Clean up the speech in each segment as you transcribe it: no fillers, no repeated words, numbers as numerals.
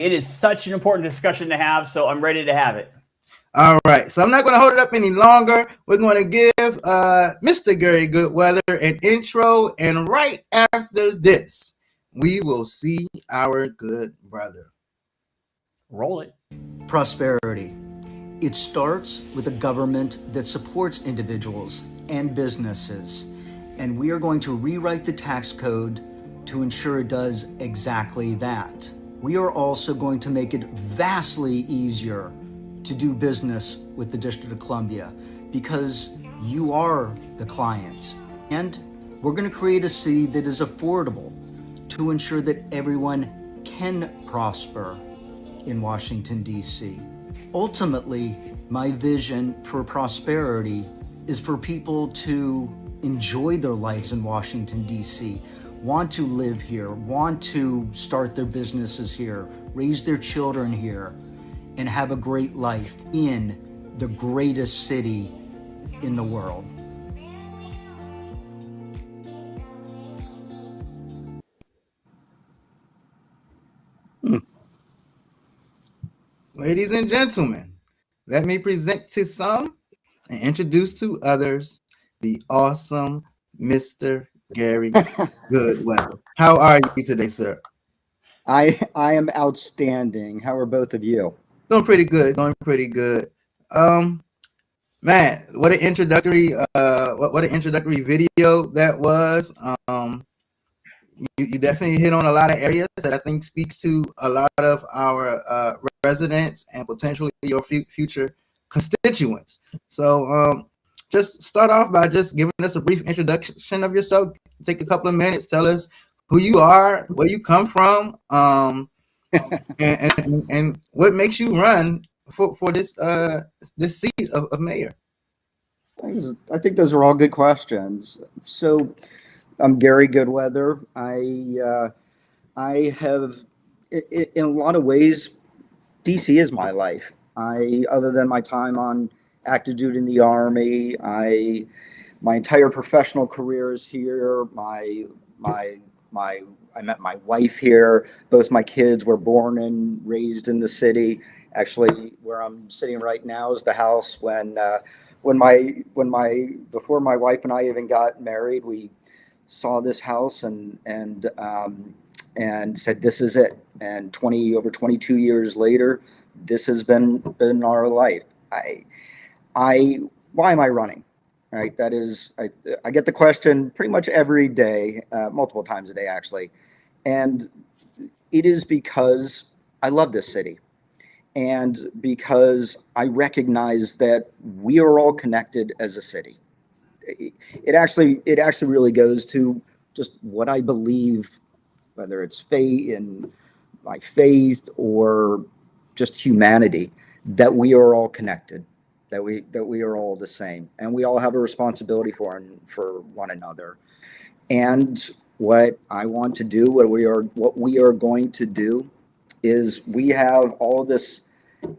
It is such an important discussion to have, so I'm ready to have it. All right, so I'm not going to hold it up any longer. We're going to give Mr. Gary Goodweather an intro, and right after this, we will see our good brother. Roll it. Prosperity. It starts with a government that supports individuals and businesses, and we are going to rewrite the tax code to ensure it does exactly that. We are also going to make it vastly easier to do business with the District of Columbia because you are the client. And we're going to create a city that is affordable to ensure that everyone can prosper in Washington, D.C. Ultimately, my vision for prosperity is for people to enjoy their lives in Washington, D.C., want to live here, want to start their businesses here, raise their children here, and have a great life in the greatest city in the world. Ladies and gentlemen, let me present to some and introduce to others the awesome Mr. Gary Goodweather. How are you today, sir? I am outstanding. How are both of you? Doing pretty good. Doing pretty good. Man, what an introductory what an introductory video that was. You definitely hit on a lot of areas that I think speaks to a lot of our residents and potentially your future constituents. So just start off by just giving us a brief introduction of yourself. Take a couple of minutes. Tell us who you are, where you come from, and what makes you run for this this seat of mayor. I think those are all good questions. So, I'm Gary Goodweather. I have, in a lot of ways, DC is my life. Other than my time on active duty in the Army, my entire professional career is here. I met my wife here. Both my kids were born and raised in the city. Actually, where I'm sitting right now is the house before my wife and I even got married, we saw this house and said, this is it. And over 22 years later, this has been our life. Why am I running? Right. That is, I get the question pretty much every day, multiple times a day, actually. And it is because I love this city. And because I recognize that we are all connected as a city. It actually really goes to just what I believe, whether it's in my faith or just humanity, that we are all connected, that we are all the same, and we all have a responsibility for one another. And what I want to do, what we are going to do, is we have all these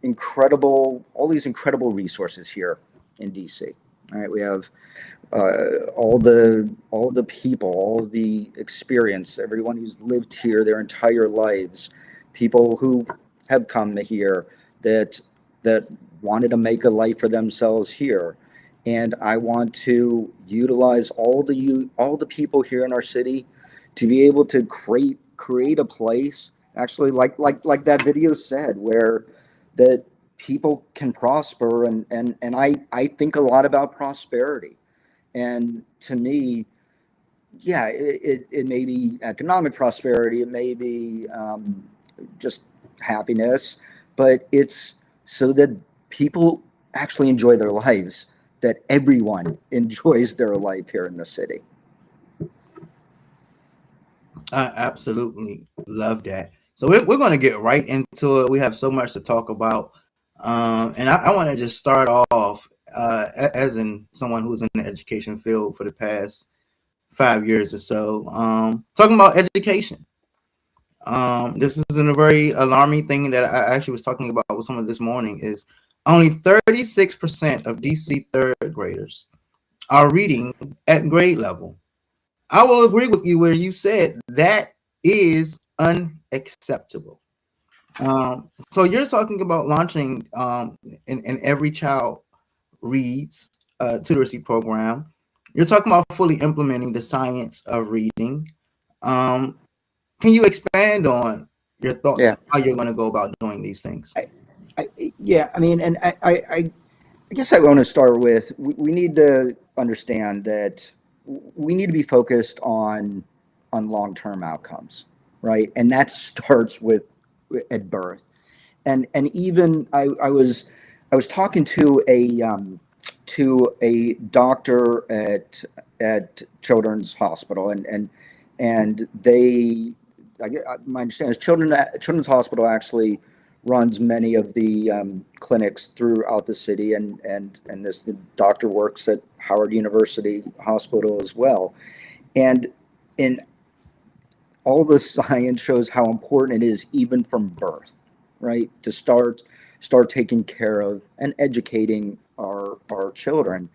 incredible resources here in DC. All right, we have all the people, all the experience, everyone who's lived here their entire lives, people who have come here that wanted to make a life for themselves here. And I want to utilize all the people here in our city to be able to create a place, actually, like that video said, where that people can prosper. And I think a lot about prosperity. And to me, yeah, it may be economic prosperity, it may be just happiness, but it's so that people actually enjoy their lives, that everyone enjoys their life here in the city. I absolutely love that. So we're going to get right into it. We have so much to talk about. And I want to just start off as in someone who's in the education field for the past 5 years or so, talking about education. This is a very alarming thing that I actually was talking about with someone this morning, is only 36% of DC third graders are reading at grade level. I will agree with you where you said that is unacceptable. So you're talking about launching an Every Child Reads literacy program. You're talking about fully implementing the science of reading. Um, can you expand on your thoughts Yeah. on how you're going to go about doing these things? Yeah, I mean, and I guess I want to start with we need to understand that we need to be focused on long-term outcomes, right? And that starts with at birth. And even I was talking to a doctor at Children's Hospital, and they my understanding is Children's Hospital actually runs many of the clinics throughout the city, and this doctor works at Howard University Hospital as well, and in all the science shows how important it is even from birth, right, to start taking care of and educating our children.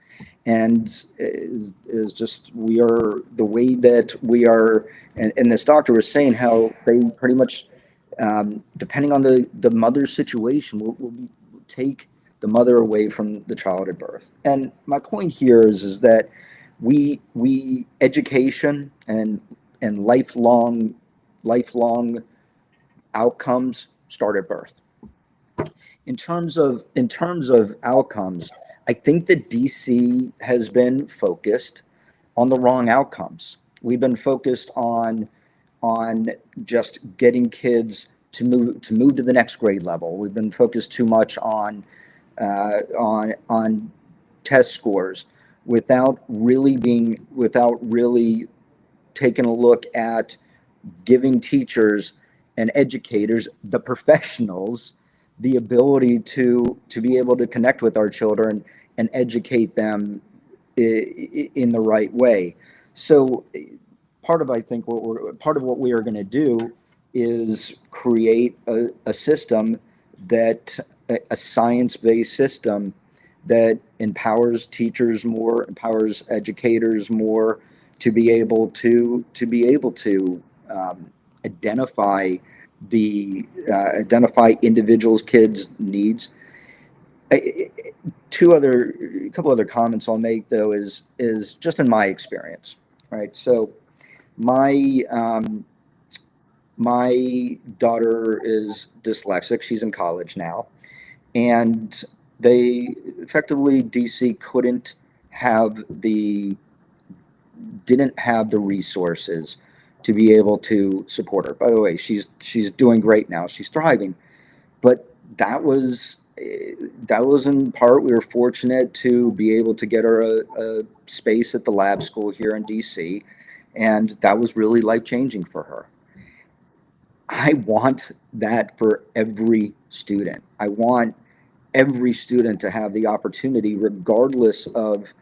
And is just we are the way that we are, and this doctor was saying how they pretty much depending on the mother's situation will take the mother away from the child at birth. And my point here is that we education and lifelong outcomes start at birth. In terms of outcomes, I think that DC has been focused on the wrong outcomes. We've been focused on just getting kids to move to the next grade level. We've been focused too much on test scores without really taking a look at giving teachers and educators, the professionals, the ability to be able to connect with our children and educate them in the right way. So I think part of what we are going to do is create a system that a science-based system that empowers teachers more, empowers educators more, to be able to identify identify individuals, kids' needs. A couple other comments I'll make though is just in my experience, right? So my daughter is dyslexic. She's in college now, and they effectively DC didn't have the resources to be able to support her. By the way, she's doing great now. She's thriving, but that was in part we were fortunate to be able to get her a space at the lab school here in DC, and that was really life-changing for her. I want that for every student. I want every student to have the opportunity, regardless of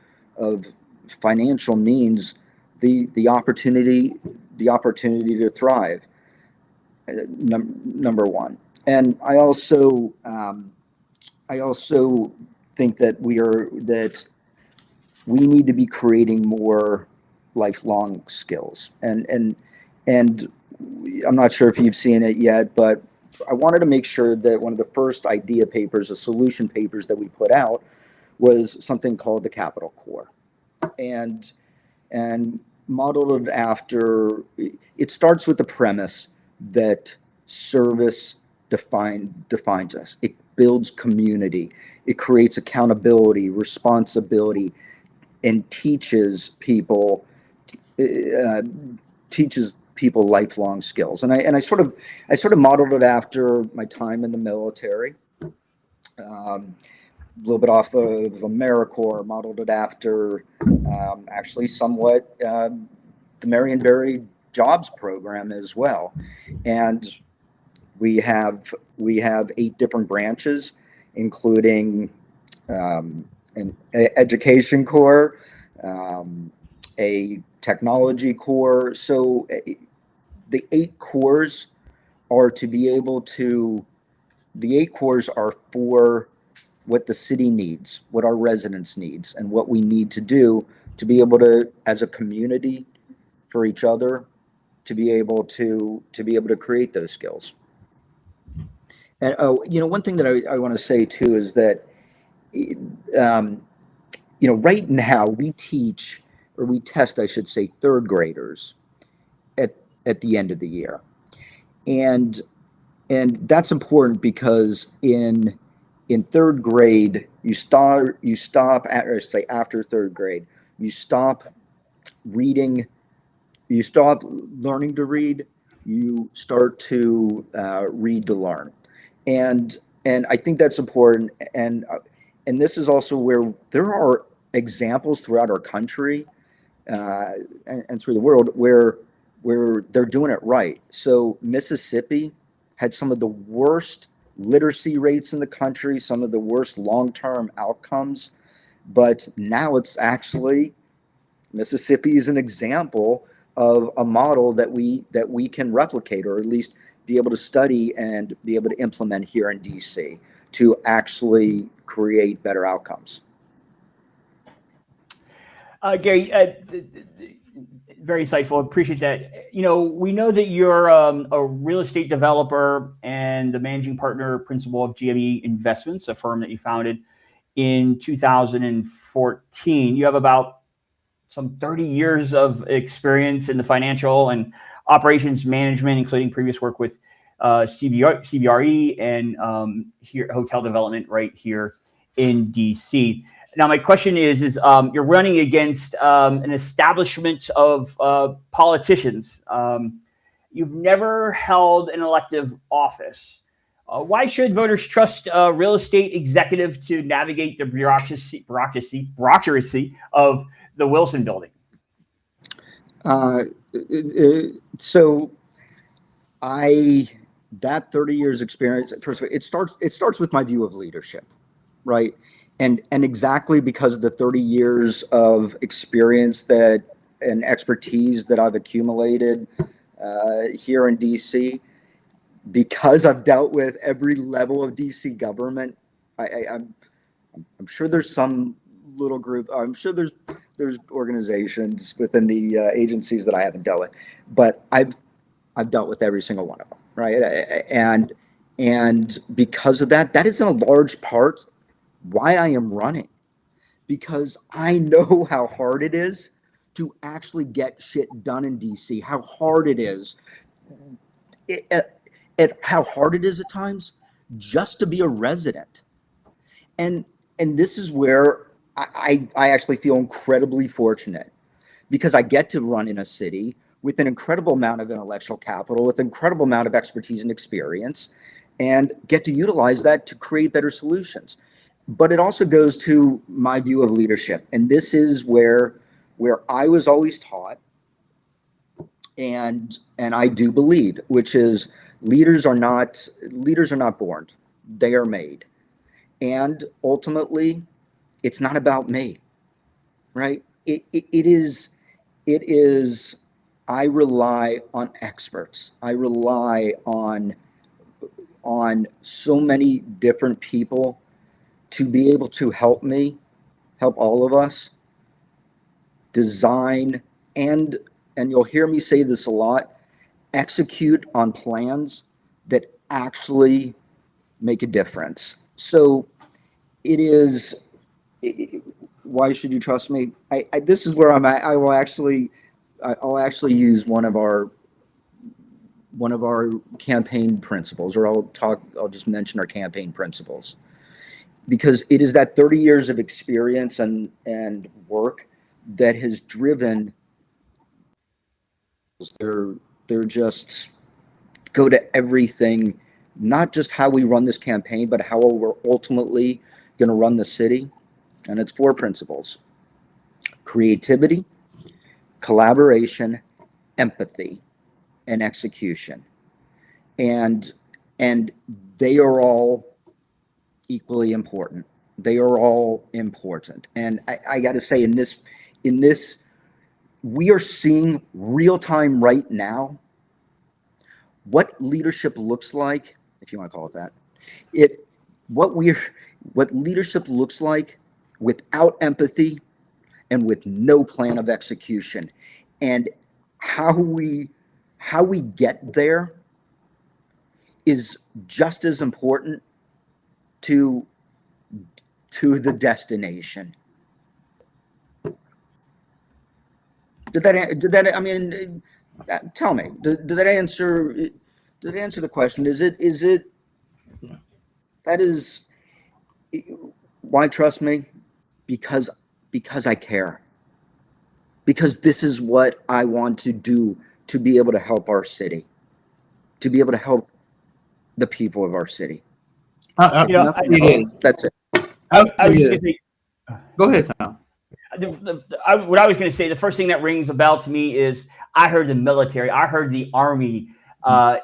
financial means, the opportunity to thrive. Number one. And I also think that we need to be creating more lifelong skills. And I'm not sure if you've seen it yet, but I wanted to make sure that one of the first idea papers, the solution papers that we put out, was something called the Capital Core, and modeled it after. It starts with the premise that service defines us. It builds community. It creates accountability, responsibility, and teaches people lifelong skills. And I sort of modeled it after my time in the military. A little bit off of AmeriCorps, modeled it after actually somewhat the Marion Barry Jobs Program as well. And we have 8 different branches, including an education core, a technology core. So the 8 cores are for what the city needs, what our residents needs, and what we need to do to be able to, as a community, for each other, to be able to create those skills. And one thing that I want to say too is that, right now we teach, or we test, I should say, third graders at the end of the year, and that's important because in third grade you stop at, or say after third grade, you stop reading, you stop learning to read, you start to read to learn, and I think that's important, and this is also where there are examples throughout our country and through the world where they're doing it right. So Mississippi had some of the worst literacy rates in the country, some of the worst long-term outcomes, but now it's actually, Mississippi is an example of a model that we can replicate, or at least be able to study and be able to implement here in DC to actually create better outcomes. Gary, very insightful. Appreciate that. We know that you're a real estate developer and the managing partner principal of GME Investments, a firm that you founded in 2014. You have about some 30 years of experience in the financial and operations management, including previous work with CBRE and here hotel development right here in DC. Now, my question is you're running against an establishment of politicians. You've never held an elective office. Why should voters trust a real estate executive to navigate the bureaucracy of the Wilson Building? So that 30 years experience, first of all, it starts with my view of leadership, right? And exactly because of the 30 years of experience and expertise that I've accumulated here in DC, because I've dealt with every level of DC government, I'm sure there's some little group. I'm sure there's organizations within the agencies that I haven't dealt with, but I've dealt with every single one of them, right? And because of that is in a large part why I am running, because I know how hard it is to actually get shit done in DC, how hard it is, how hard it is at times just to be a resident. And this is where I actually feel incredibly fortunate, because I get to run in a city with an incredible amount of intellectual capital, with an incredible amount of expertise and experience, and get to utilize that to create better solutions. But it also goes to my view of leadership. And this is where I was always taught, and I do believe, which is leaders are not born, they are made. And ultimately, it's not about me, right? It is, I rely on experts. I rely on so many different people to be able to help all of us design and you'll hear me say this a lot, execute on plans that actually make a difference. So why should you trust me? This is where I'm at. I'll actually use one of our campaign principles, or I'll just mention our campaign principles, because it is that 30 years of experience and work that has driven. They're just go to everything, not just how we run this campaign, but how we're ultimately going to run the city. And it's 4 principles: creativity, collaboration, empathy, and execution. And they are all equally important. They are all important. And I got to say, in this, we are seeing real time right now what leadership looks like, if you want to call it that. What leadership looks like without empathy and with no plan of execution. And how we get there is just as important to the destination. Did that, I mean, tell me, did that answer the question? Is it, that is, why trust me? Because I care. Because this is what I want to do to be able to help our city, to be able to help the people of our city. You know, That's it. I was gonna say, Go ahead, Tom. what I was going to say, the first thing that rings a bell to me is I heard the military, I heard the Army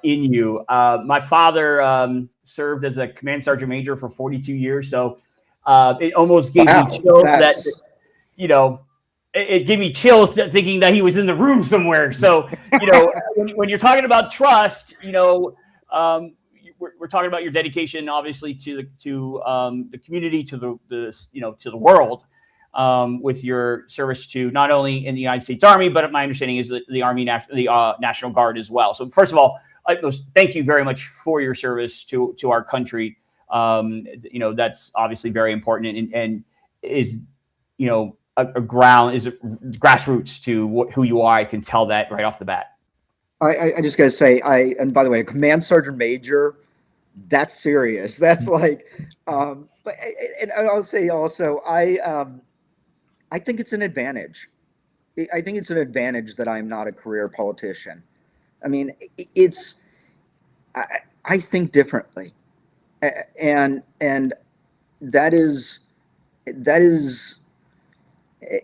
in you. My father served as a command sergeant major for 42 years, so it almost gave me chills that, you know, it gave me chills thinking that he was in the room somewhere. So, you know, when you're talking about trust, you know, we're talking about your dedication, obviously, to the community, to the world, with your service to not only in the United States Army, but my understanding is the Army, the National Guard as well. So, first of all, thank you very much for your service to our country. You know, that's obviously very important and is, you know, a grassroots to who you are. I can tell that right off the bat. I just gotta say, and by the way, a command sergeant major, that's serious. That's like, but and I'll say also, I think it's an advantage. I think it's an advantage that I'm not a career politician. I mean, I think differently, and that is,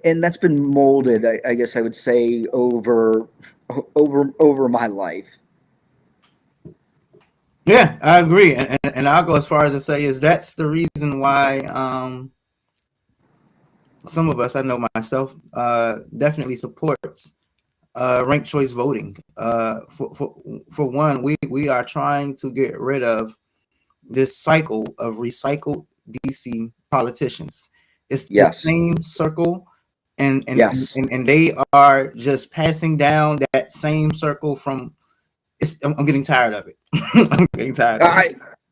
and that's been molded, I guess I would say, over my life. Yeah, I agree, and I'll go as far as to say is that's the reason why some of us, I know myself, definitely supports ranked choice voting. For one, we are trying to get rid of this cycle of recycled DC politicians. It's the same circle, and they are just passing down that same circle from. I'm getting tired of it. I'm getting tired of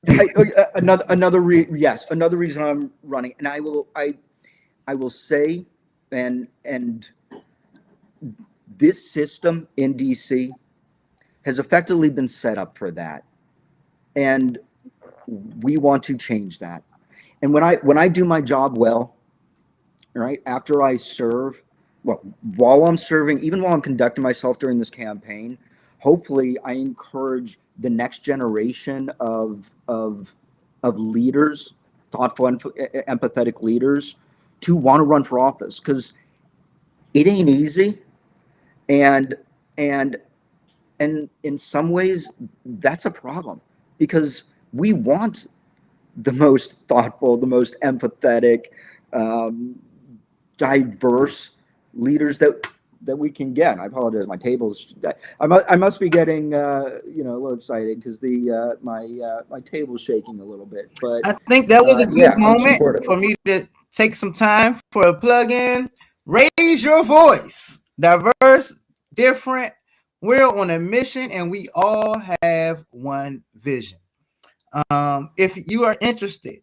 it. Another reason I'm running, and I will say, and this system in DC has effectively been set up for that, and we want to change that. And when I do my job well, right after I serve, well, while I'm serving, even while I'm conducting myself during this campaign, hopefully I encourage the next generation of leaders, thoughtful, empathetic leaders, to want to run for office, because it ain't easy, and in some ways that's a problem, because we want the most thoughtful, the most empathetic, diverse leaders that we can get. I apologize, my table's, I must be getting a little excited because my table's shaking a little bit. But I think that was a good moment for me to take some time for a plug-in. Raise your voice. Diverse, different. We're on a mission and we all have one vision. If you are interested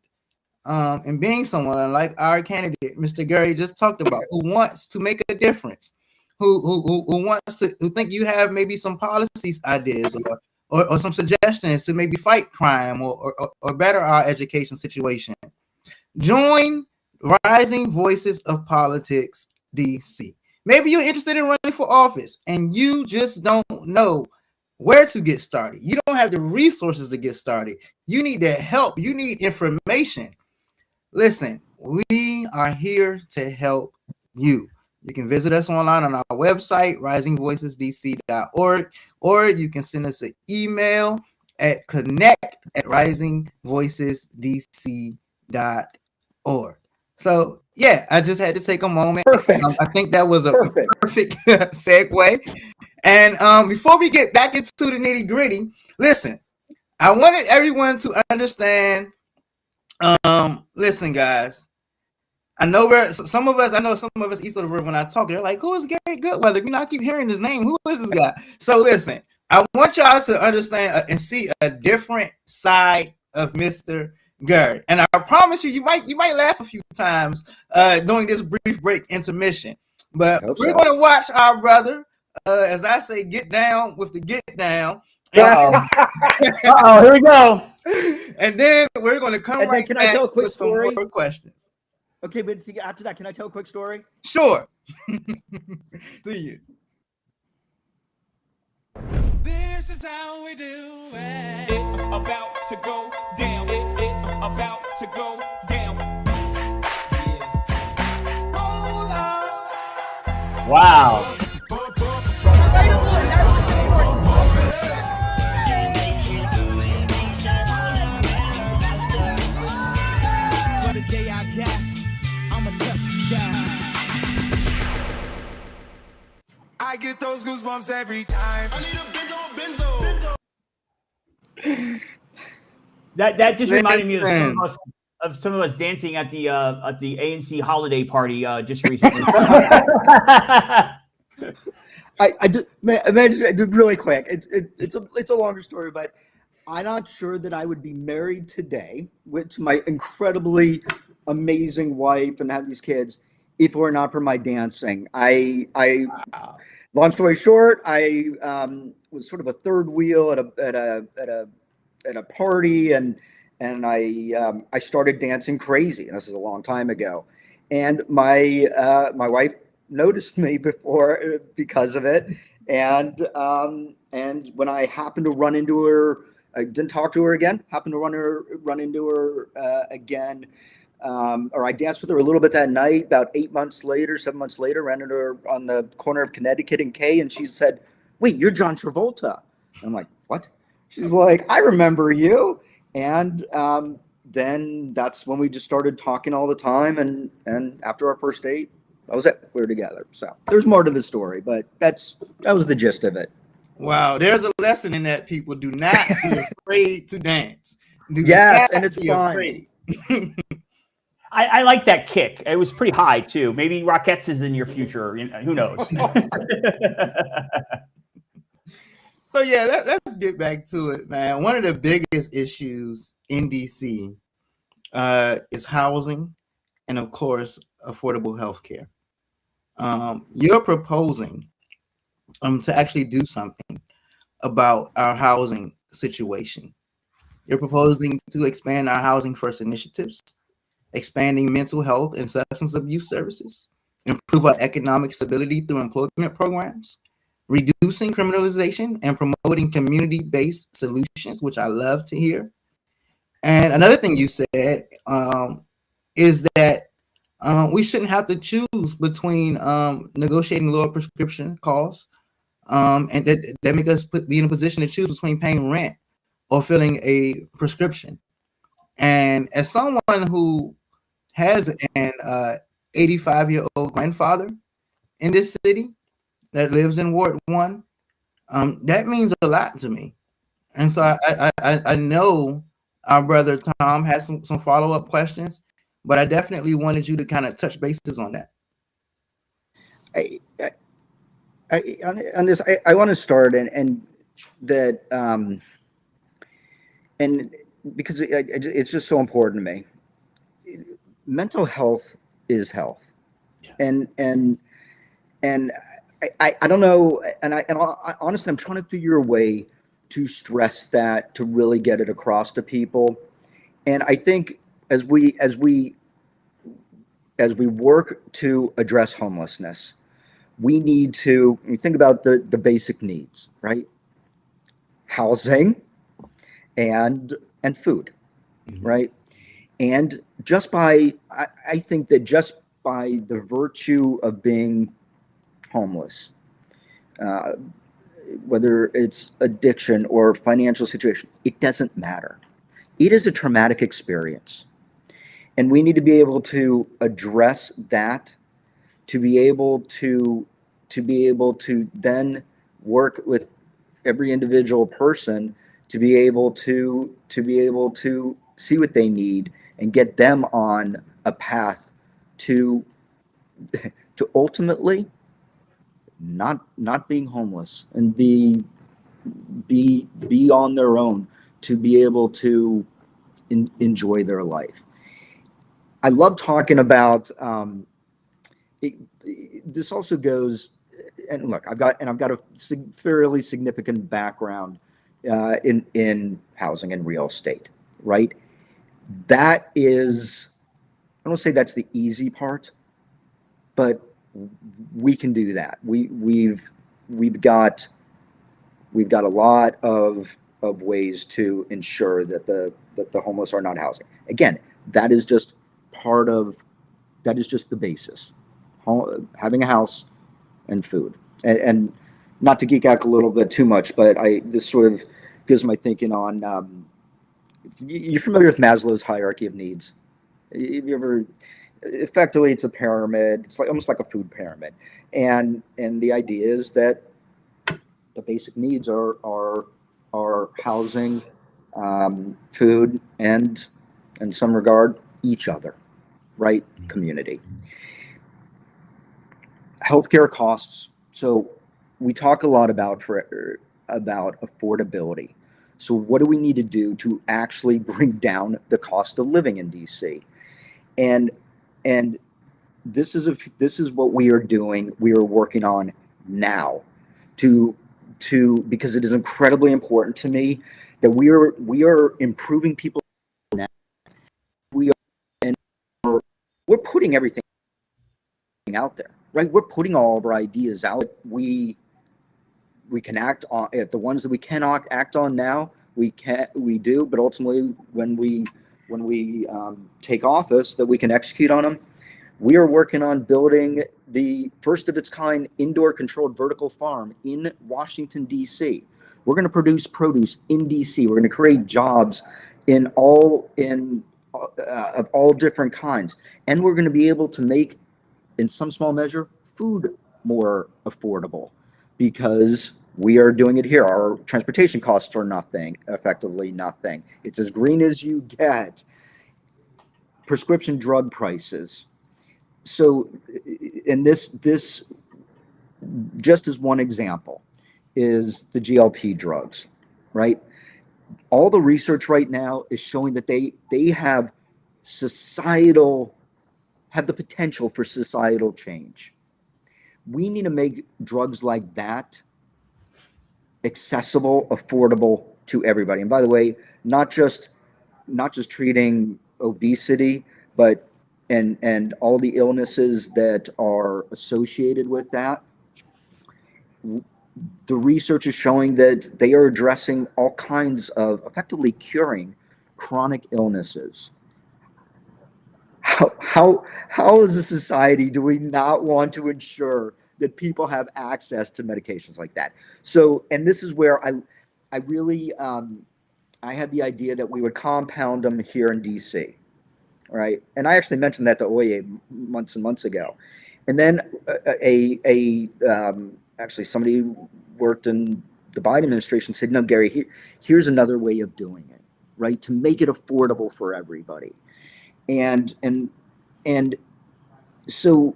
in being someone like our candidate, Mr. Gary just talked about, who wants to make a difference, who wants to, who think you have maybe some policies ideas or some suggestions to maybe fight crime or better our education situation, join Rising Voices of Politics DC. Maybe you're interested in running for office and you just don't know where to get started. You don't have the resources to get started. You need the help. You need information. Listen, we are here to help you. You can visit us online on our website, risingvoicesdc.org, or you can send us an email at connect@risingvoicesdc.org. So, yeah, I just had to take a moment. Perfect. I think that was a perfect segue. And before we get back into the nitty gritty, listen, I wanted everyone to understand. Listen, guys, I know some of us east of the river, when I talk, they're like, who is Gary Goodweather? I keep hearing his name. Who is this guy? So listen, I want y'all to understand and see a different side of Mr. Gary. And I promise you, you might laugh a few times during this brief break intermission. But I hope we're so. going to watch our brother, as I say, get down with the get down. Uh-oh. Uh-oh, here we go. And then we're going to come And then right can I back tell a quick with some story? more questions. Okay, but after that, can I tell a quick story? Sure. See you. This is how we do it. It's about to go down. It's about to go down. Wow. For the day I die, I'ma touch the sky. I get those goosebumps every time. I need a benzo. That just reminded me of Listen. some of us dancing at the ANC holiday party just recently. I did, really quick. It's a longer story, but I'm not sure that I would be married today with my incredibly amazing wife and have these kids if it were not for my dancing. Long story short, I was sort of a third wheel at a party, and I started dancing crazy, and this is a long time ago. And my wife noticed me because of it, and when I happened to run into her, I didn't talk to her again. Happened to run into her again. Or I danced with her a little bit that night. About 7 months later, ran into her on the corner of Connecticut and K, and she said, "Wait, you're John Travolta." And I'm like, "What?" She's like, "I remember you." And then that's when we just started talking all the time. And after our first date, that was it. We were together. So there's more to the story, but that was the gist of it. Wow, there's a lesson in that. People do not be afraid to dance. Do Yes, not and it's be fun. afraid. I like that kick. It was pretty high too. Maybe Rockettes is in your future. Who knows? So yeah, let's get back to it, man. One of the biggest issues in DC is housing, and of course, affordable health care. You're proposing to actually do something about our housing situation. You're proposing to expand our housing first initiatives, expanding mental health and substance abuse services, improve our economic stability through employment programs, reducing criminalization and promoting community-based solutions, which I love to hear. And another thing you said is that we shouldn't have to choose between negotiating lower prescription costs and that make us be in a position to choose between paying rent or filling a prescription. And as someone who has an 85-year-old grandfather in this city that lives in Ward 1, that means a lot to me. And so I know our brother Tom has some follow-up questions, but I definitely wanted you to kind of touch bases on that. On this, I want to start and that and because it's just so important to me. Mental health is health, Yes. and I don't know, and I honestly, I'm trying to figure a way to stress that, to really get it across to people. And I think as we work to address homelessness, we need to think about the basic needs, right? Housing and food, right? And I think that just by the virtue of being homeless, whether it's addiction or financial situation, it doesn't matter. It is a traumatic experience. And we need to be able to address that, to be able to then work with every individual person to be able to see what they need and get them on a path to ultimately not being homeless and be be on their own, to be able to enjoy their life. I love talking about this. Also goes, and look, I've got a fairly significant background in housing and real estate, right? That is, I don't say that's the easy part, but we can do that. We've got a lot of ways to ensure that the homeless are not housing. Again, that is just the basis. Having a house and food. And not to geek out a little bit too much, but this sort of gives my thinking on, you're familiar with Maslow's hierarchy of needs? You ever, effectively it's a pyramid. It's almost like a food pyramid. And the idea is that the basic needs are housing, food, and in some regard, each other, right? Community. Healthcare costs. So we talk a lot about affordability. So what do we need to do to actually bring down the cost of living in DC? And this is what we are doing. We are working on now to because it is incredibly important to me that we are improving people now. We're putting everything out there, right? We're putting all of our ideas out. We can act on if the ones that we cannot act on now, we do, but ultimately when we take office, that we can execute on them. We are working on building the first of its kind indoor controlled vertical farm in Washington, D.C. We're going to produce produce in D.C. We're going to create jobs of all different kinds. And we're going to be able to make, in some small measure, food more affordable because we are doing it here. Our transportation costs are effectively nothing. It's as green as you get. Prescription drug prices. So, and this just as one example is the GLP drugs, right? All the research right now is showing that they have the potential for societal change. We need to make drugs like that accessible, affordable to everybody. And by the way, not just treating obesity, but and all the illnesses that are associated with that. The research is showing that they are addressing all kinds of effectively curing chronic illnesses. How as a society do we not want to ensure that people have access to medications like that? So, and this is where I really I had the idea that we would compound them here in DC, right? And I actually mentioned that to Oye months and months ago. And then actually somebody who worked in the Biden administration said, no, Gary, here's another way of doing it, right? To make it affordable for everybody. And so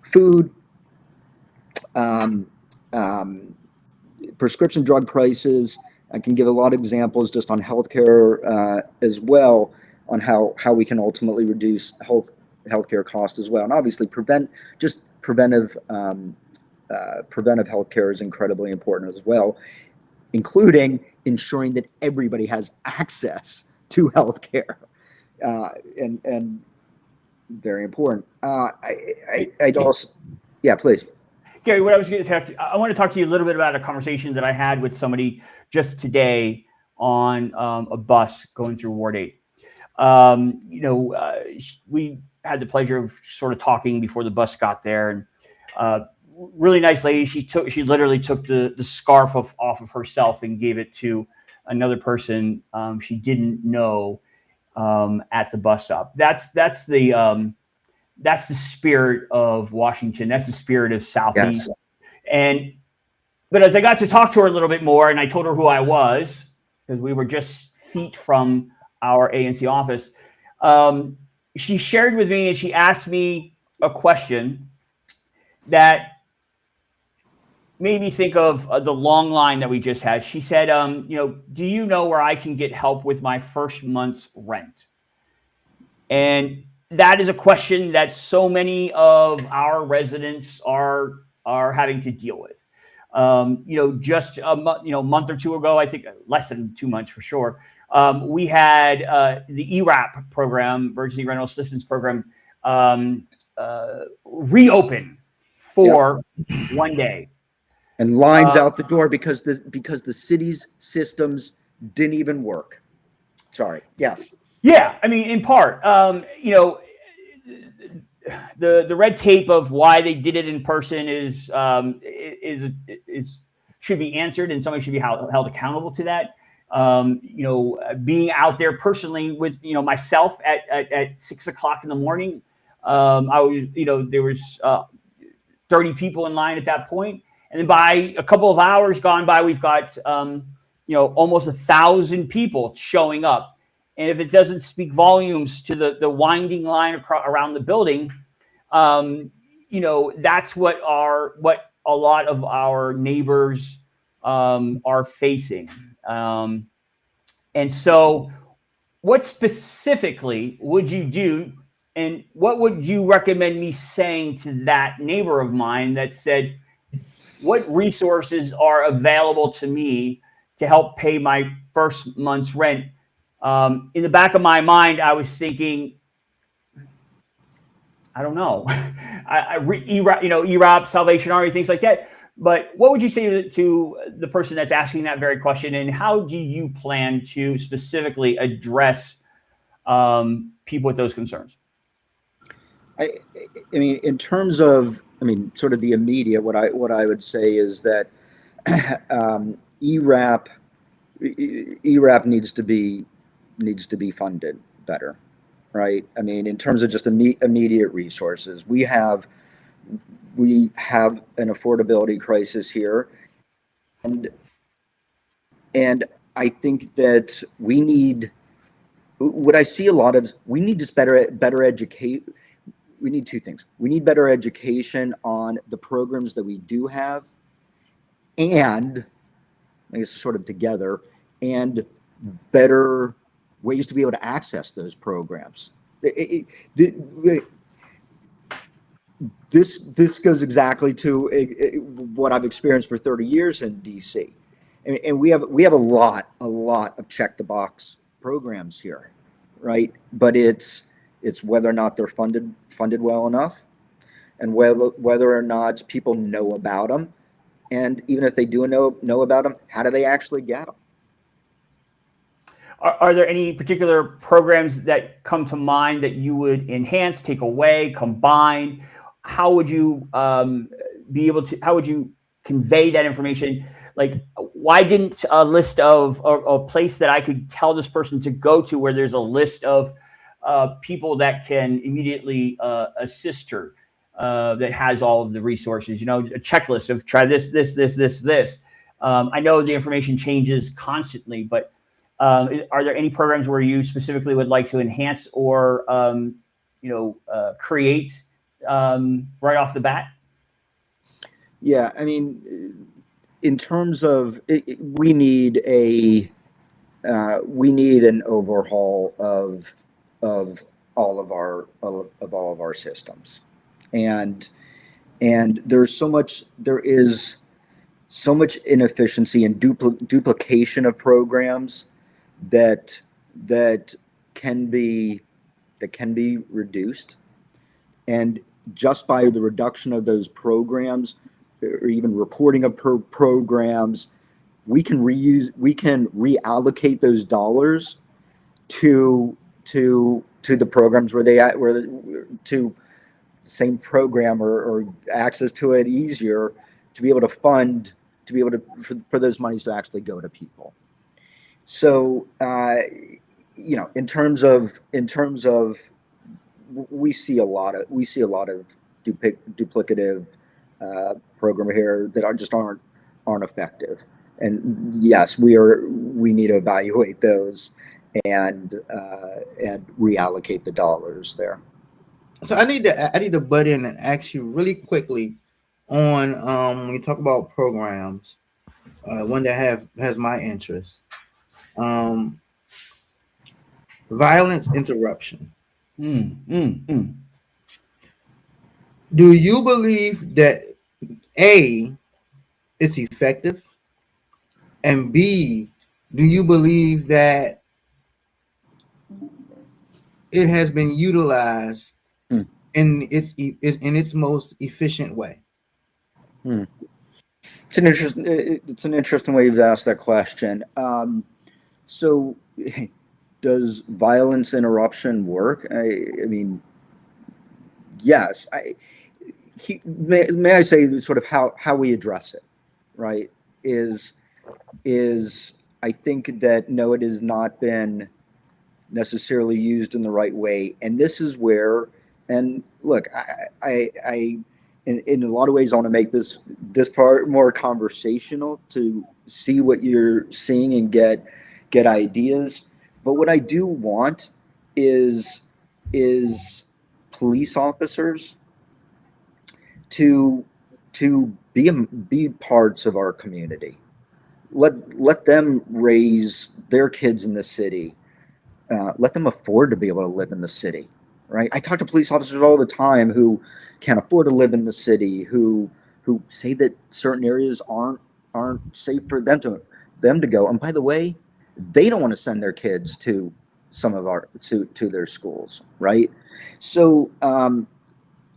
food, prescription drug prices. I can give a lot of examples just on healthcare as well, on how we can ultimately reduce healthcare costs as well. And obviously preventive healthcare is incredibly important as well, including ensuring that everybody has access to healthcare, and very important. I'd also, yeah, please. Gary, what I was going to talk, I want to talk to you a little bit about a conversation that I had with somebody just today on a bus going through Ward 8. We had the pleasure of sort of talking before the bus got there, and really nice lady. She literally took the scarf off of herself and gave it to another person she didn't know at the bus stop. That's the spirit of Washington. That's the spirit of Southeast. Yes. But as I got to talk to her a little bit more, and I told her who I was, because we were just feet from our ANC office, she shared with me and she asked me a question that made me think of the long line that we just had. She said, do you know where I can get help with my first month's rent? And that is a question that so many of our residents are having to deal with. Just a month or two ago, I think less than 2 months for sure, we had the ERAP program, Emergency Rental Assistance Program, reopen for 1 day. And lines out the door because the city's systems didn't even work. Sorry. Yes. Yeah, I mean, in part, the red tape of why they did it in person is should be answered, and somebody should be held accountable to that. Being out there personally with myself at 6 o'clock in the morning, I was there was 30 people in line at that point, and then by a couple of hours gone by, we've got almost 1,000 people showing up. And if it doesn't speak volumes to the winding line around the building, that's what a lot of our neighbors are facing. And so what specifically would you do, and what would you recommend me saying to that neighbor of mine that said, what resources are available to me to help pay my first month's rent? In the back of my mind, I was thinking, I don't know, ERAP, Salvation Army, things like that. But what would you say to the person that's asking that very question, and how do you plan to specifically address people with those concerns? I mean, in terms of, sort of the immediate, what I would say is that ERAP needs to be funded better, right? I mean, in terms of just immediate resources, we have an affordability crisis here, and I think that we need just better educate. We need two things. We need better education on the programs that we do have, and I guess sort of together, and better ways to be able to access those programs. This goes exactly to what I've experienced for 30 years in DC, and we have a lot of check the box programs here, right? But it's whether or not they're funded well enough, and whether or not people know about them, and even if they do know about them, how do they actually get them? Are there any particular programs that come to mind that you would enhance, take away, combine? How would you how would you convey that information? Like, why didn't a list of a place that I could tell this person to go to where there's a list of people that can immediately assist her, that has all of the resources, a checklist of try this. I know the information changes constantly, but are there any programs where you specifically would like to enhance or, create right off the bat? Yeah, I mean, in terms of we need an overhaul of all of our systems, and there is so much inefficiency and duplication of programs that can be reduced, and just by the reduction of those programs, or even reporting of programs, we can reallocate those dollars to the programs where to the same program or access to it easier, to be able to fund, for those monies to actually go to people. So in terms of we see a lot of duplicative program here that aren't effective, and yes, we need to evaluate those and reallocate the dollars there. So I need to butt in and ask you really quickly. on when you talk about programs, one that has my interest. Um, Violence interruption. Do you believe that A, it's effective, and B, do you believe that it has been utilized Hmm. in its most efficient way? It's an interesting way you've asked that question. So, does violence interruption work? I mean, yes. May I say sort of how we address it, right? Is I think that no, it has not been necessarily used in the right way, and this is where. And look, I in a lot of ways, I want to make this part more conversational to see what you're seeing and get ideas. But what I do want is police officers to be parts of our community. Let them raise their kids in the city. Let them afford to be able to live in the city, right? I talk to police officers all the time who can't afford to live in the city, who say that certain areas aren't safe for them to go. And by the way, they don't want to send their kids to some of our to their schools, right? So,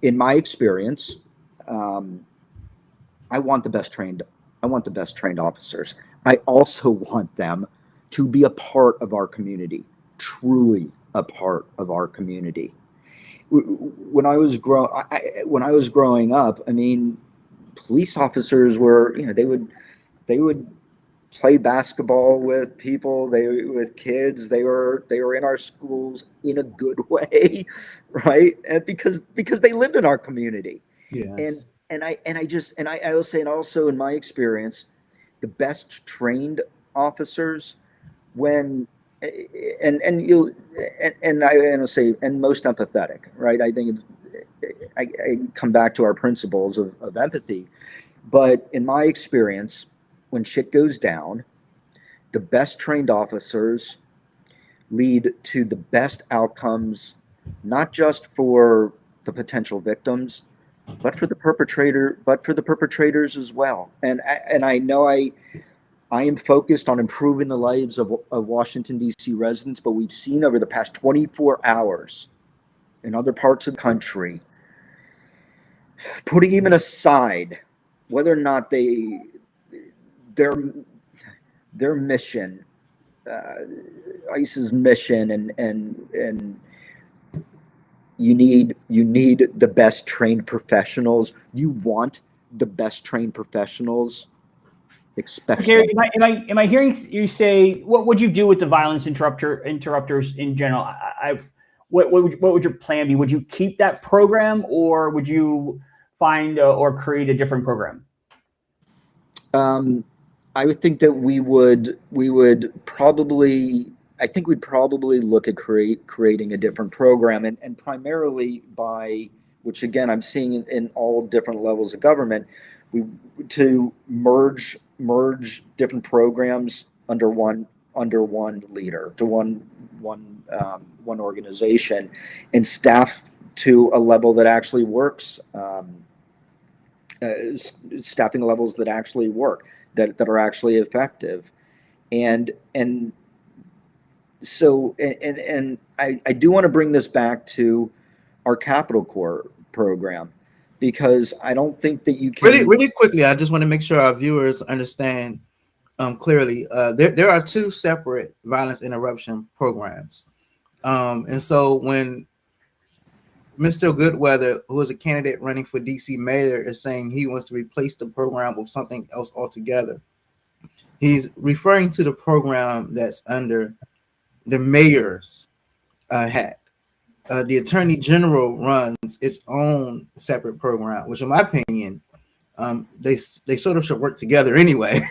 in my experience, I want the best trained officers. I also want them to be a part of our community, truly a part of our community. When I was growing up, I mean, police officers were, they would play basketball with people, with kids. They were in our schools in a good way, right? And because they lived in our community. Yes. And I will say, and also in my experience, the best trained officers, when and you and I'll say, and most empathetic, right? I think I come back to our principles of empathy, but in my experience, when shit goes down, the best trained officers lead to the best outcomes, not just for the potential victims, but for the perpetrators as well. And I know I am focused on improving the lives of Washington, D.C. residents, but we've seen over the past 24 hours in other parts of the country, putting even aside whether or not their mission, ICE's mission, and you need the best trained professionals. You want the best trained professionals, especially. Gary, am I hearing you say, what would you do with the violence interrupters in general? What would your plan be? Would you keep that program, or would you find or create a different program? I would think that we would probably. I think we'd probably look at creating a different program, and primarily by, which again I'm seeing in all different levels of government, to merge different programs under one leader, to one organization, and staff to a level that actually works. Staffing levels that actually work, that are actually effective, and so I do want to bring this back to our Capital Corps program, because I don't think that you can Really quickly. I just want to make sure our viewers understand clearly. There are two separate violence interruption programs, and so when Mr. Goodweather, who is a candidate running for DC mayor, is saying he wants to replace the program with something else altogether, he's referring to the program that's under the mayor's hat. The Attorney General runs its own separate program, which, in my opinion, they sort of should work together anyway.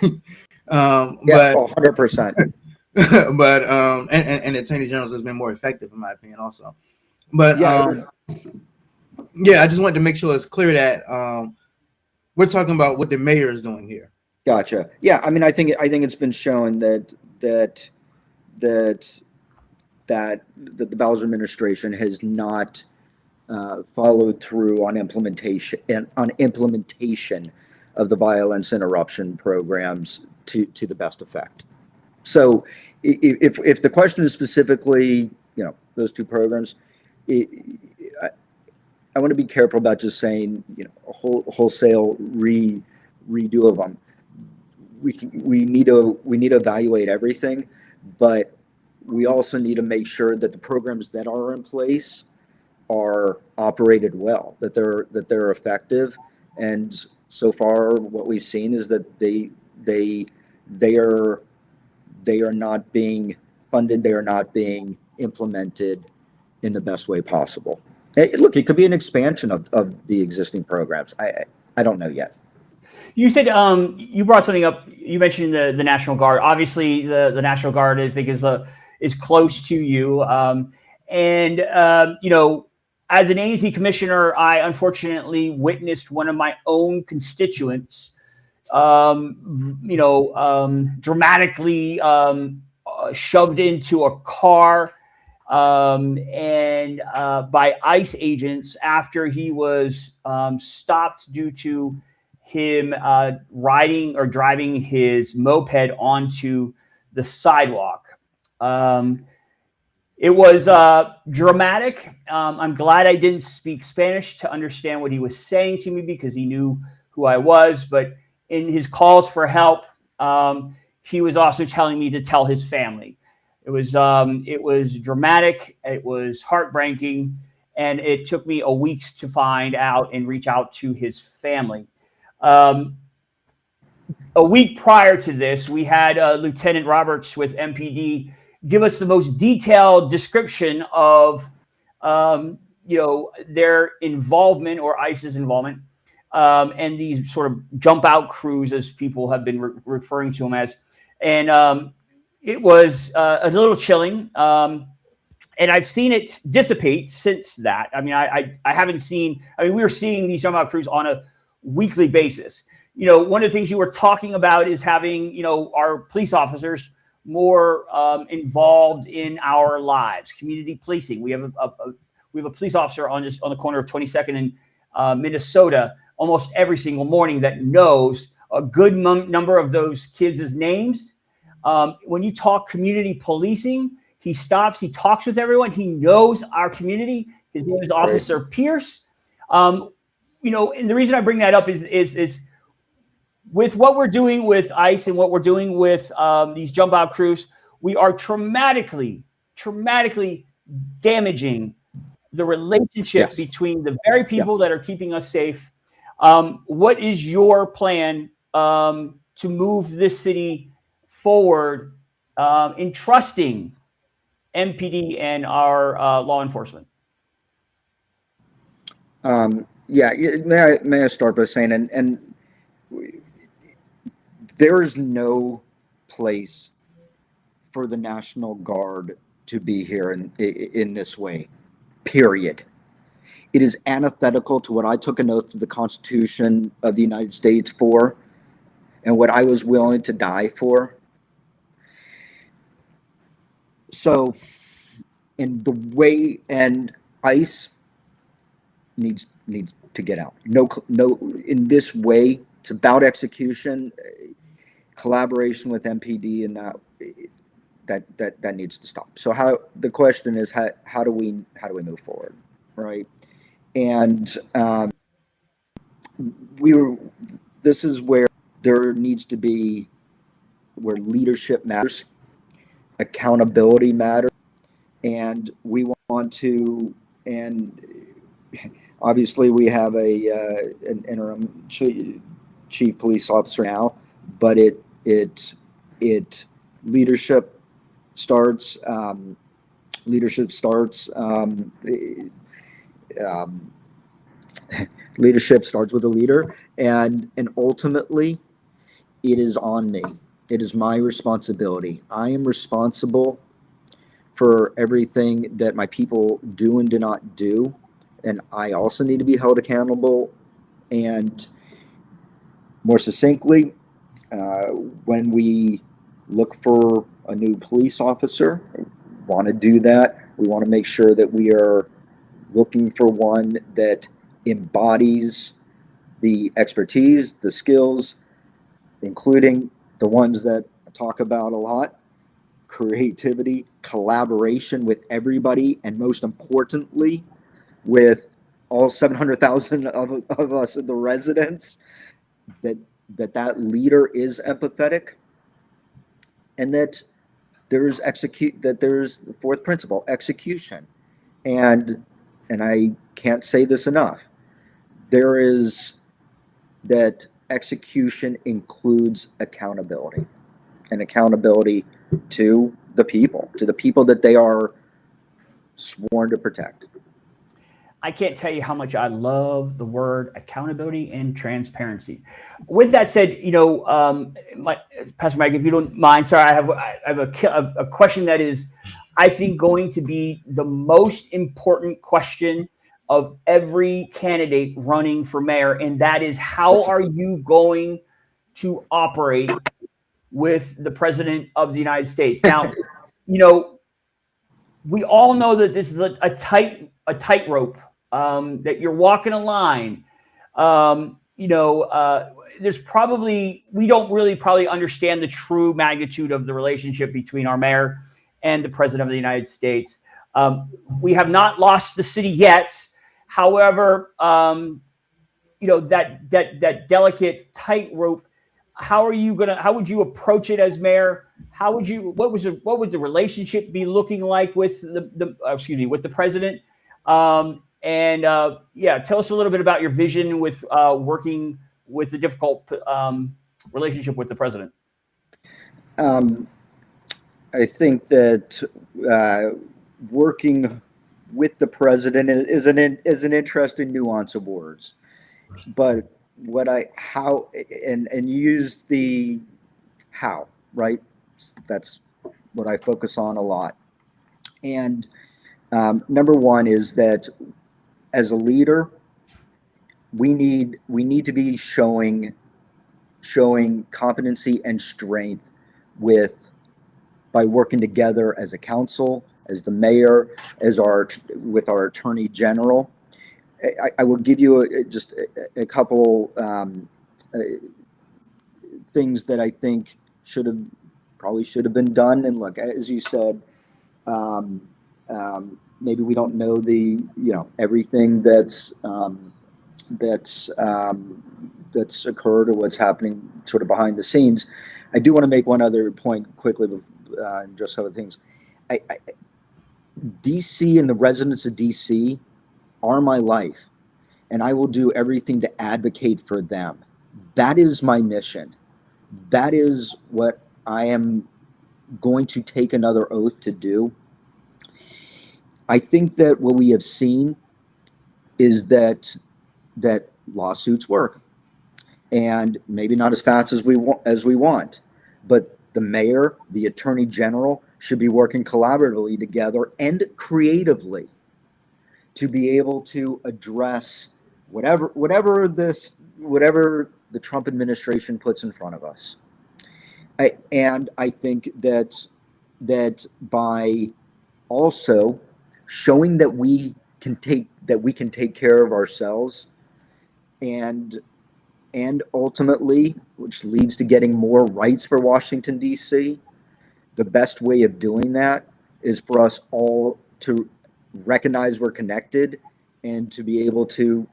but 100%. But and the Attorney General has been more effective, in my opinion, also. But yeah, I just wanted to make sure it's clear that We're talking about what the mayor is doing here. Gotcha. Yeah, I mean, I think it's been shown that the Bowser administration has not followed through on implementation of the violence interruption programs to the best effect. So, if the question is specifically, those two programs, I want to be careful about just saying, a wholesale redo of them. We need to evaluate everything, but we also need to make sure that the programs that are in place are operated well, that they're effective. And so far, what we've seen is that they are not being funded. They are not being implemented in the best way possible. Look, it could be an expansion of the existing programs. I don't know yet. You said you brought something up. You mentioned the National Guard. Obviously, the National Guard, I think, is close to you. As an A&T commissioner, I unfortunately witnessed one of my own constituents, dramatically shoved into a car by ICE agents after he was stopped due to him riding or driving his moped onto the sidewalk. It was dramatic. I'm glad I didn't speak Spanish to understand what he was saying to me because he knew who I was. But in his calls for help, he was also telling me to tell his family. It was dramatic. It was heartbreaking. And it took me a week to find out and reach out to his family. A week prior to this, we had Lieutenant Roberts with MPD give us the most detailed description of, their involvement or ICE's involvement, and these sort of jump out crews, as people have been referring to them as. And it was a little chilling. And I've seen it dissipate since that. I mean, I haven't seen, we were seeing these jump out crews on a weekly basis. One of the things you were talking about is having, our police officers more involved in our lives. Community policing. We have a police officer on the corner of 22nd and Minnesota almost every single morning that knows a good number of those kids' names. When you talk community policing, he stops. He talks with everyone. He knows our community. His name is Officer Pierce. And the reason I bring that up is with what we're doing with ICE and what we're doing with these jump out crews, we are traumatically damaging the relationship between the very people that are keeping us safe. What is your plan to move this city forward in trusting MPD and our law enforcement? May I start by saying, and there is no place for the National Guard to be here in this way, period. It is antithetical to what I took an oath to the Constitution of the United States for and what I was willing to die for. So, in the way, and ICE needs to get out. No, in this way, it's about execution, collaboration with MPD, and that needs to stop. So the question is how do we move forward, right? And this is where there needs to be, where leadership matters, accountability matters, and we want to, and obviously we have an interim chief police officer now, but leadership starts with a leader, and ultimately it is on me. It is my responsibility. I am responsible for everything that my people do and do not do, and I also need to be held accountable. And More succinctly, when we look for a new police officer, want to do that, we want to make sure that we are looking for one that embodies the expertise, the skills, including the ones that I talk about a lot: creativity, collaboration with everybody, and most importantly, with all 700,000 of us, the residents, that leader is empathetic, and that there's the fourth principle, execution. And I can't say this enough. There is that execution includes accountability, and accountability to the people that they are sworn to protect. I can't tell you how much I love the word accountability and transparency. With that said, Pastor Mike, if you don't mind, sorry, I have a question that is, I think, going to be the most important question of every candidate running for mayor, and that is, how are you going to operate with the President of the United States? Now, we all know that this is a tightrope. That you're walking a line. There's probably, we don't really probably understand the true magnitude of the relationship between our mayor and the President of the United States. We have not lost the city yet. However, that delicate tightrope, how would you approach it as mayor? What would the relationship be looking like with with the president? Tell us a little bit about your vision with working with the difficult relationship with the president. I think that working with the president is an interesting nuance of words, but you used the how, right? That's what I focus on a lot. And number one is that as a leader, we need to be showing competency and strength by working together as a council, as the mayor, with our attorney general. I will give you just a couple things that I think probably should have been done. And look, as you said, maybe we don't know everything that's occurred or what's happening sort of behind the scenes. I do want to make one other point quickly, just other things. DC and the residents of DC are my life, and I will do everything to advocate for them. That is my mission. That is what I am going to take another oath to do. I think that what we have seen is that lawsuits work, and maybe not as fast as we want, but the mayor, the attorney general should be working collaboratively together and creatively to be able to address whatever the Trump administration puts in front of us. And I think that by also showing that we can take care of ourselves, and ultimately, which leads to getting more rights for Washington, D.C., the best way of doing that is for us all to recognize we're connected and to be able to,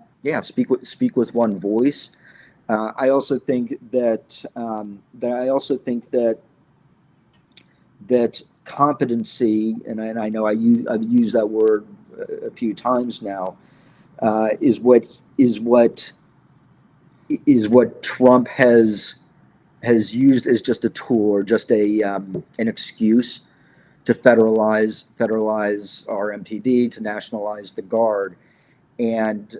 speak with one voice. I also think that competency, and I know I've used that word a few times now, is what Trump has used as just a tool, or just an excuse to federalize our MPD, to nationalize the Guard. And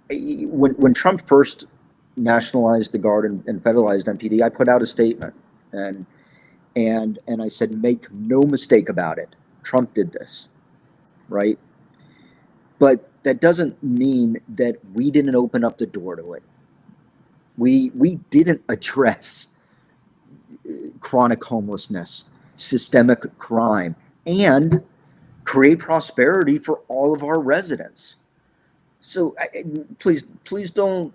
when Trump first nationalized the Guard and federalized MPD, I put out a statement, and I said, make no mistake about it, Trump did this, right? But that doesn't mean that we didn't open up the door to it. We didn't address chronic homelessness, systemic crime, and create prosperity for all of our residents. So please don't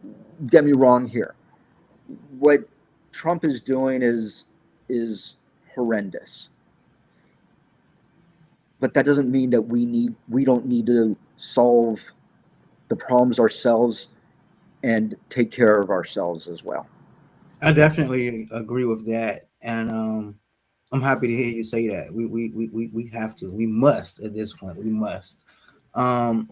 get me wrong here. What Trump is doing is horrendous. But that doesn't mean that we don't need to solve the problems ourselves and take care of ourselves as well. I definitely agree with that, and I'm happy to hear you say that. We have to. We must at this point. We must. And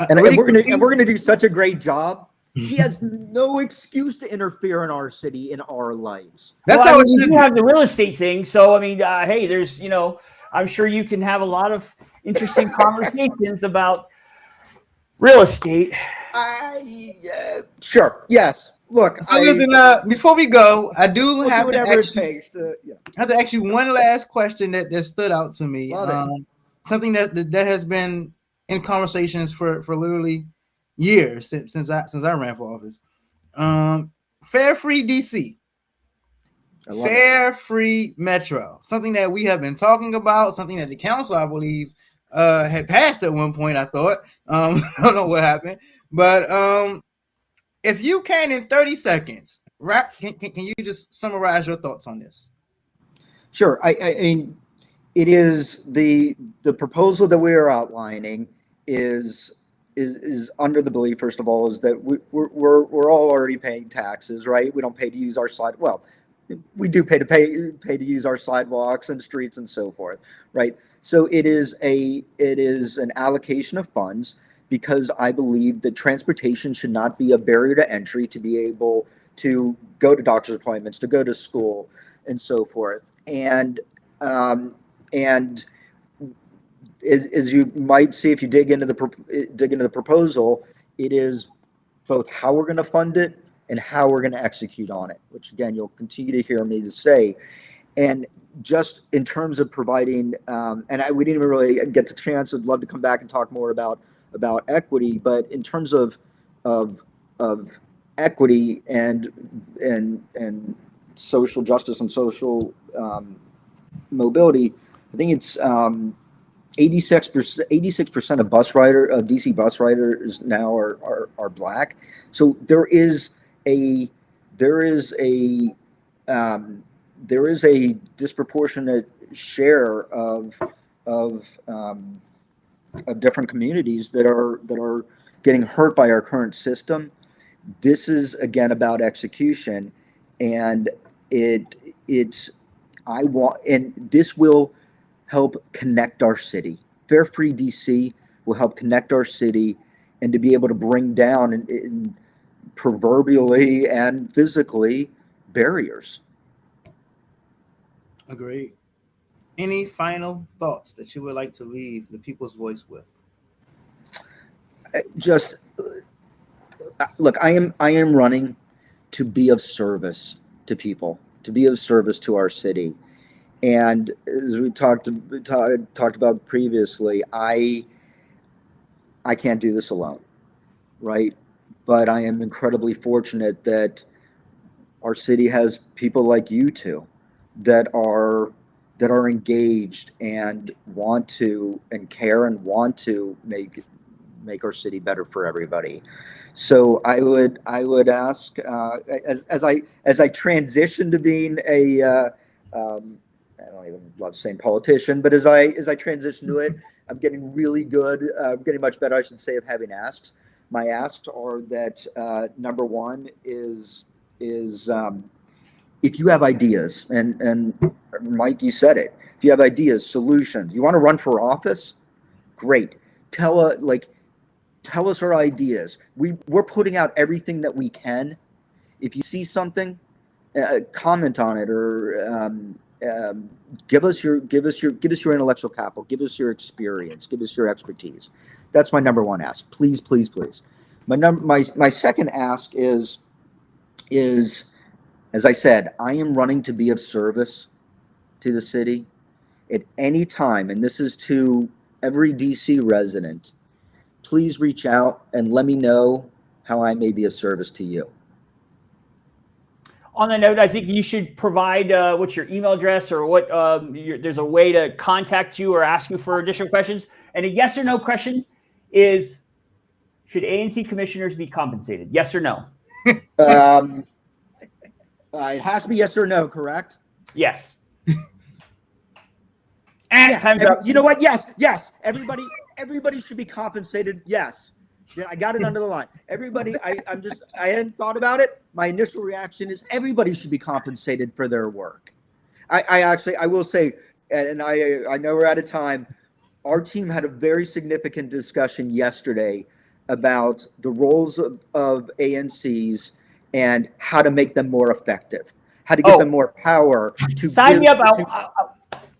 really we're quickly- gonna do such a great job. He has no excuse to interfere in our city, in our lives. That's Well, how I it mean, should you be. have the real estate thing. So, I mean, hey, there's, I'm sure you can have a lot of interesting conversations about real estate. Sure. Yes. Look, So listen, before we go, I do we'll have do to whatever it ask you, takes to. Yeah. I have to ask you one last question that stood out to me. Love it. Something that has been in conversations for literally years since I ran for office. Fare free DC, I love it. fare free Metro. Something that we have been talking about. Something that the council, I believe, had passed at one point. I thought. I don't know what happened, but if you can in 30 seconds, right? Can you just summarize your thoughts on this? Sure. I mean, it is the proposal that we are outlining is under the belief, first of all, is that we're all already paying taxes, right? We don't pay to use our side. Well, we do pay to use our sidewalks and streets and so forth, right? So it is an allocation of funds, because I believe that transportation should not be a barrier to entry to be able to go to doctor's appointments, to go to school, and so forth. And as you might see if you dig into the proposal, it is both how we're going to fund it and how we're going to execute on it, which again you'll continue to hear me to say. And just in terms of providing, we didn't even really get the chance. I'd love to come back and talk more about equity, but in terms of equity and social justice and social mobility, I think it's 86% of DC bus riders now are Black. So there is a disproportionate share of different communities that are getting hurt by our current system. This is again about execution, and this will help connect our city. Fare Free DC will help connect our city, and to be able to bring down in proverbially and physically barriers. Agreed. Any final thoughts that you would like to leave the people's voice with? Just look, I am running to be of service to people, to be of service to our city. And as we talked about previously, I can't do this alone, right? But I am incredibly fortunate that our city has people like you two that are engaged and want to and care and want to make our city better for everybody. So I would ask, as I transition to being a I don't even love saying politician, but as I transition to it, I'm getting really good, getting much better, I should say, of having asks. My asks are that number one is if you have ideas, and Mike, you said it, if you have ideas, solutions, you want to run for office, great. Tell us our ideas. We're putting out everything that we can. If you see something, comment on it, or give us your intellectual capital, give us your experience, give us your expertise. That's my number one ask. Please, please, please. My second ask is as I said, I am running to be of service to the city at any time, and this is to every DC resident. Please reach out and let me know how I may be of service to you. On the note, I think you should provide what's your email address or what there's a way to contact you or ask you for additional questions. And a yes or no question is, should ANC commissioners be compensated? Yes or no? It has to be yes or no, correct? Yes. And time's up. You know what? Yes. Everybody should be compensated. Yes. Yeah, I got it under the line. Everybody, I hadn't thought about it. My initial reaction is everybody should be compensated for their work. I will say, and I know we're out of time. Our team had a very significant discussion yesterday about the roles of ANCs and how to make them more effective, how to give them more power to sign me up.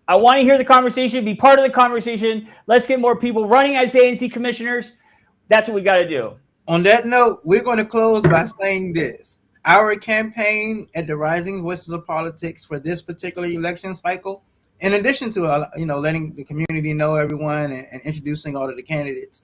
I want to hear the conversation, be part of the conversation. Let's get more people running as ANC commissioners. That's what we got to do. On that note, we're going to close by saying this. Our campaign at the Rising Voices of Politics for this particular election cycle, in addition to letting the community know everyone and introducing all of the candidates,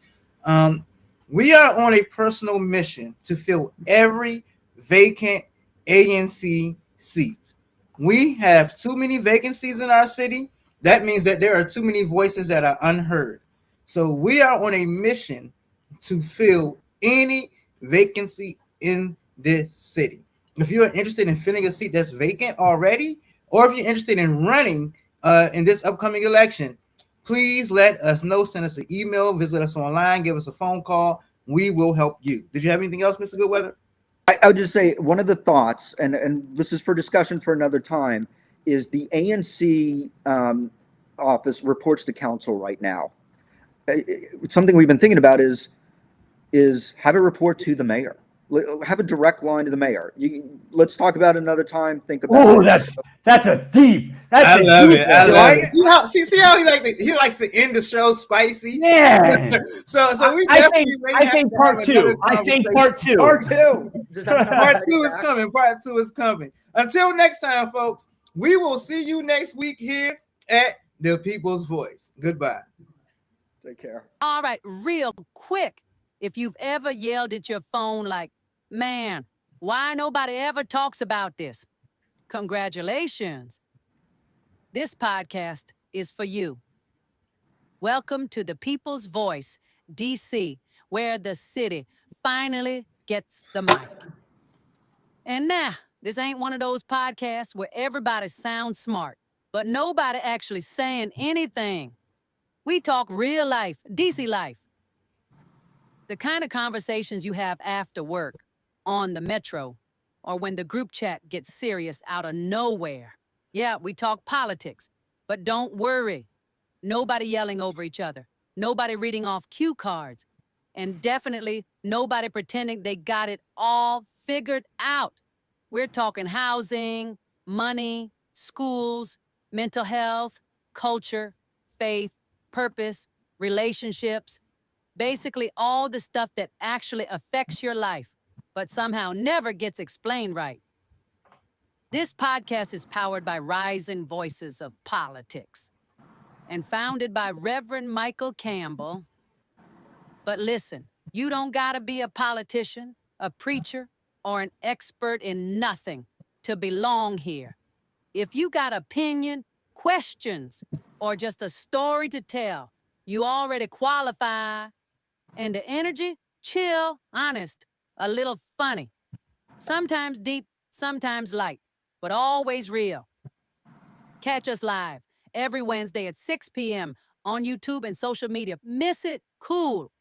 we are on a personal mission to fill every vacant ANC seat. We have too many vacancies in our city. That means that there are too many voices that are unheard. So we are on a mission to fill any vacancy in this city. If you're interested in filling a seat that's vacant already, or if you're interested in running in this upcoming election, please let us know. Send us an email, visit us online, give us a phone call. We will help you. Did you have anything else, Mr. Goodweather? I would just say one of the thoughts, and this is for discussion for another time, is the ANC office reports to council right now. Something we've been thinking about is have a report to the mayor. Have a direct line to the mayor. Let's talk about it another time. Think about Oh, it. that's a deep. I love it. I love Right? it. See how he likes to end the show spicy. Man. So we I definitely think have to part have two. another I think conversation. part two. Part two. Does that sound Part like two is that? coming. Part two is coming. Until next time, folks, we will see you next week here at The People's Voice. Goodbye. Take care. All right, real quick. If you've ever yelled at your phone like, man, why nobody ever talks about this? Congratulations. This podcast is for you. Welcome to The People's Voice, DC, where the city finally gets the mic. And nah, this ain't one of those podcasts where everybody sounds smart, but nobody actually saying anything. We talk real life, DC life. The kind of conversations you have after work, on the metro, or when the group chat gets serious out of nowhere. Yeah, we talk politics, but don't worry. Nobody yelling over each other. Nobody reading off cue cards. And definitely nobody pretending they got it all figured out. We're talking housing, money, schools, mental health, culture, faith, purpose, relationships. Basically all the stuff that actually affects your life, but somehow never gets explained right. This podcast is powered by Rising Voices of Politics and founded by Reverend Michael Campbell. But listen, you don't gotta be a politician, a preacher, or an expert in nothing to belong here. If you got opinion, questions, or just a story to tell, you already qualify. And the energy, chill, honest, a little funny. Sometimes deep, sometimes light, but always real. Catch us live every Wednesday at 6 p.m. on YouTube and social media. Miss it? Cool.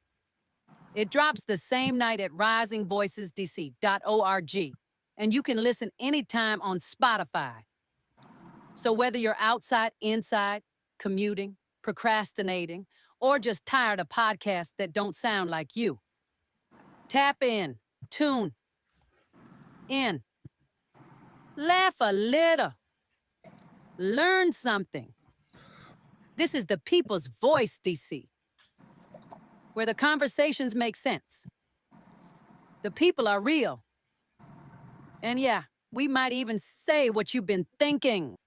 It drops the same night at risingvoicesdc.org, and you can listen anytime on Spotify. So whether you're outside, inside, commuting, procrastinating, or just tired of podcasts that don't sound like you, tap in, tune in, laugh a little, learn something. This is the People's Voice, DC, where the conversations make sense. The people are real. And yeah, we might even say what you've been thinking.